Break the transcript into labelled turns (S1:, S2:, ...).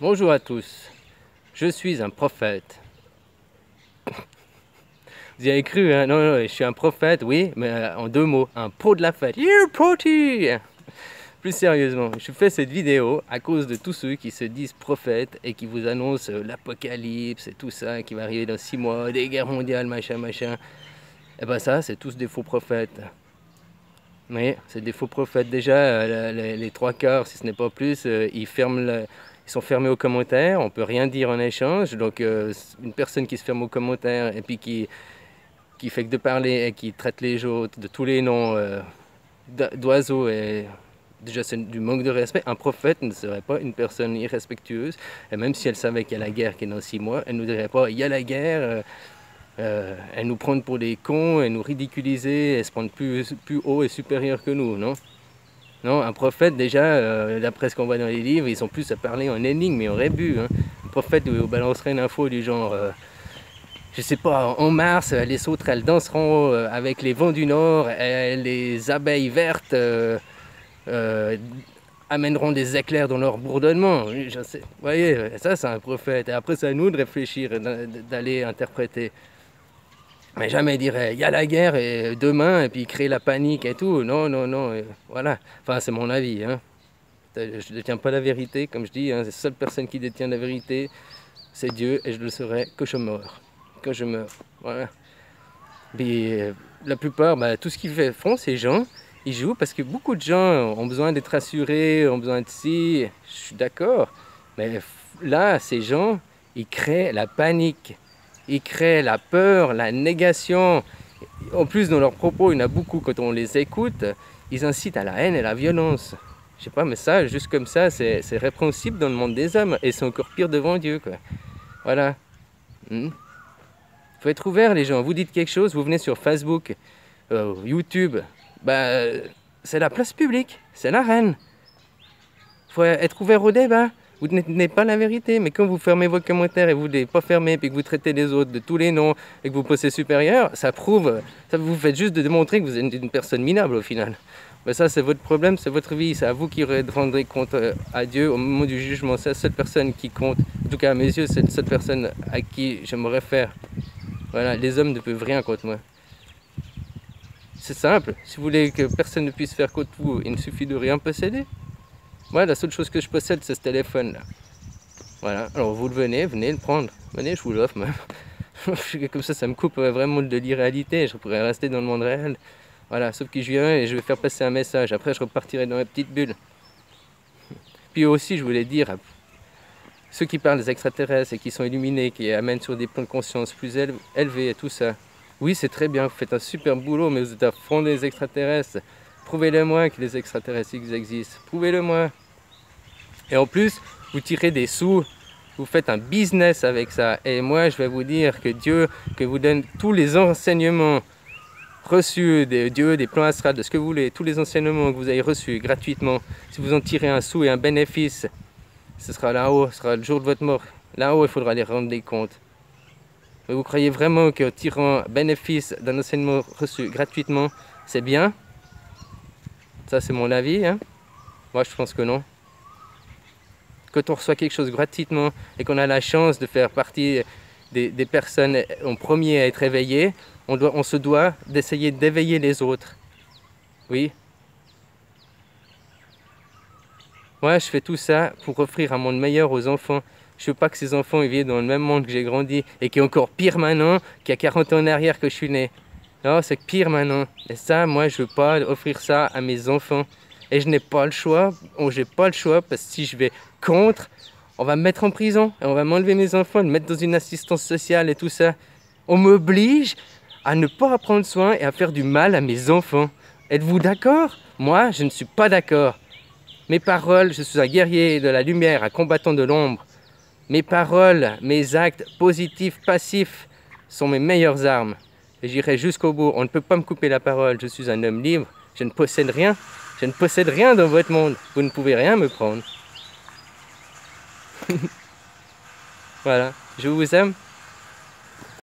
S1: Bonjour à tous, je suis un prophète. Vous y avez cru, hein? Non, je suis un prophète, oui, mais en deux mots, un pro de la fête. Yeah, proti! Plus sérieusement, je fais cette vidéo à cause de tous ceux qui se disent prophètes et qui vous annoncent l'apocalypse et tout ça, qui va arriver dans 6 mois, des guerres mondiales, machin, machin. Et ben ça, c'est tous des faux prophètes. Oui, c'est des faux prophètes. Déjà, les trois quarts, si ce n'est pas plus, ils sont fermés aux commentaires, on peut rien dire en échange. Donc une personne qui se ferme aux commentaires et puis qui fait que de parler et qui traite les autres de tous les noms d'oiseaux, et déjà c'est du manque de respect. Un prophète ne serait pas une personne irrespectueuse, et même si elle savait qu'il y a la guerre qui est dans 6 mois, elle ne nous dirait pas il y a la guerre. Elle nous prendre pour des cons, elle nous ridiculiser, elle se prendre plus haut et supérieur que nous, non? Non, un prophète, déjà, d'après ce qu'on voit dans les livres, ils sont plus à parler en énigme et en rébus. Hein. Un prophète vous balancerait une info du genre, je sais pas, en mars, les sauterelles danseront avec les vents du nord, et les abeilles vertes amèneront des éclairs dans leur bourdonnement. Je sais. Vous voyez, ça c'est un prophète. Et après, c'est à nous de réfléchir, d'aller interpréter. Mais jamais il dirait, il y a la guerre et demain, et puis créer la panique et tout. Non, non, non, voilà. Enfin, c'est mon avis. Hein. Je ne détiens pas la vérité, comme je dis. Hein. La seule personne qui détient la vérité, c'est Dieu, et je le saurai que je meurs. Que je meurs. Voilà. Puis, la plupart, tout ce qu'ils font, ces gens, ils jouent parce que beaucoup de gens ont besoin d'être rassurés, ont besoin de ci. Je suis d'accord. Mais là, ces gens, ils créent la panique. Ils créent la peur, la négation. En plus, dans leurs propos, il y en a beaucoup, quand on les écoute, ils incitent à la haine et la violence. Je sais pas, mais ça, juste comme ça, c'est répréhensible dans le monde des hommes. Et c'est encore pire devant Dieu, quoi. Voilà. Faut être ouvert, les gens. Vous dites quelque chose, vous venez sur Facebook, YouTube. C'est la place publique, c'est l'arène. Faut être ouvert au débat. Vous ne tenez pas la vérité, mais quand vous fermez vos commentaires et vous ne les pas fermer, puis que vous traitez les autres de tous les noms et que vous pensez supérieur, ça prouve, ça vous fait juste de démontrer que vous êtes une personne minable au final. Mais ça, c'est votre problème, c'est votre vie, c'est à vous qui rendrez compte à Dieu au moment du jugement. C'est la seule personne qui compte, en tout cas à mes yeux, c'est la seule personne à qui je me réfère. Voilà, les hommes ne peuvent rien contre moi. C'est simple, si vous voulez que personne ne puisse faire contre vous, il ne suffit de rien posséder. Moi, la seule chose que je possède, c'est ce téléphone-là. Voilà, alors vous venez le prendre. Venez, je vous l'offre même. Comme ça me coupe vraiment de l'irréalité. Je pourrais rester dans le monde réel. Voilà, sauf que je viens et je vais faire passer un message. Après, je repartirai dans ma petite bulle. Puis aussi, je voulais dire, ceux qui parlent des extraterrestres et qui sont illuminés, qui amènent sur des plans de conscience plus élevés et tout ça. Oui, c'est très bien, vous faites un super boulot, mais vous êtes à fond des extraterrestres. Prouvez-le-moi que les extraterrestres existent. Prouvez-le-moi. Et en plus, vous tirez des sous, vous faites un business avec ça. Et moi, je vais vous dire que Dieu, que vous donne tous les enseignements reçus de Dieu, des plans astrales, de ce que vous voulez, tous les enseignements que vous avez reçus gratuitement, si vous en tirez un sou et un bénéfice, ce sera là-haut, ce sera le jour de votre mort. Là-haut, il faudra les rendre des comptes. Mais vous croyez vraiment qu'en tirant bénéfice d'un enseignement reçu gratuitement, c'est bien? Ça, c'est mon avis. Hein? Moi, je pense que non. Quand on reçoit quelque chose gratuitement et qu'on a la chance de faire partie des personnes en premier à être éveillées, on se doit d'essayer d'éveiller les autres. Oui. Moi, je fais tout ça pour offrir un monde meilleur aux enfants. Je ne veux pas que ces enfants vivent dans le même monde que j'ai grandi et qui est encore pire maintenant qu'il y a 40 ans en arrière que je suis né. Non, c'est pire maintenant. Et ça, moi, je ne veux pas offrir ça à mes enfants. Et je n'ai pas le choix, j'ai pas le choix, parce que si je vais contre, on va me mettre en prison, et on va m'enlever mes enfants, me mettre dans une assistance sociale et tout ça. On m'oblige à ne pas prendre soin et à faire du mal à mes enfants. Êtes-vous d'accord? Moi, je ne suis pas d'accord. Mes paroles, je suis un guerrier de la lumière, un combattant de l'ombre. Mes paroles, mes actes positifs, passifs, sont mes meilleures armes. Et j'irai jusqu'au bout. On ne peut pas me couper la parole, je suis un homme libre, je ne possède rien. Je ne possède rien dans votre monde. Vous ne pouvez rien me prendre. Voilà. Je vous aime.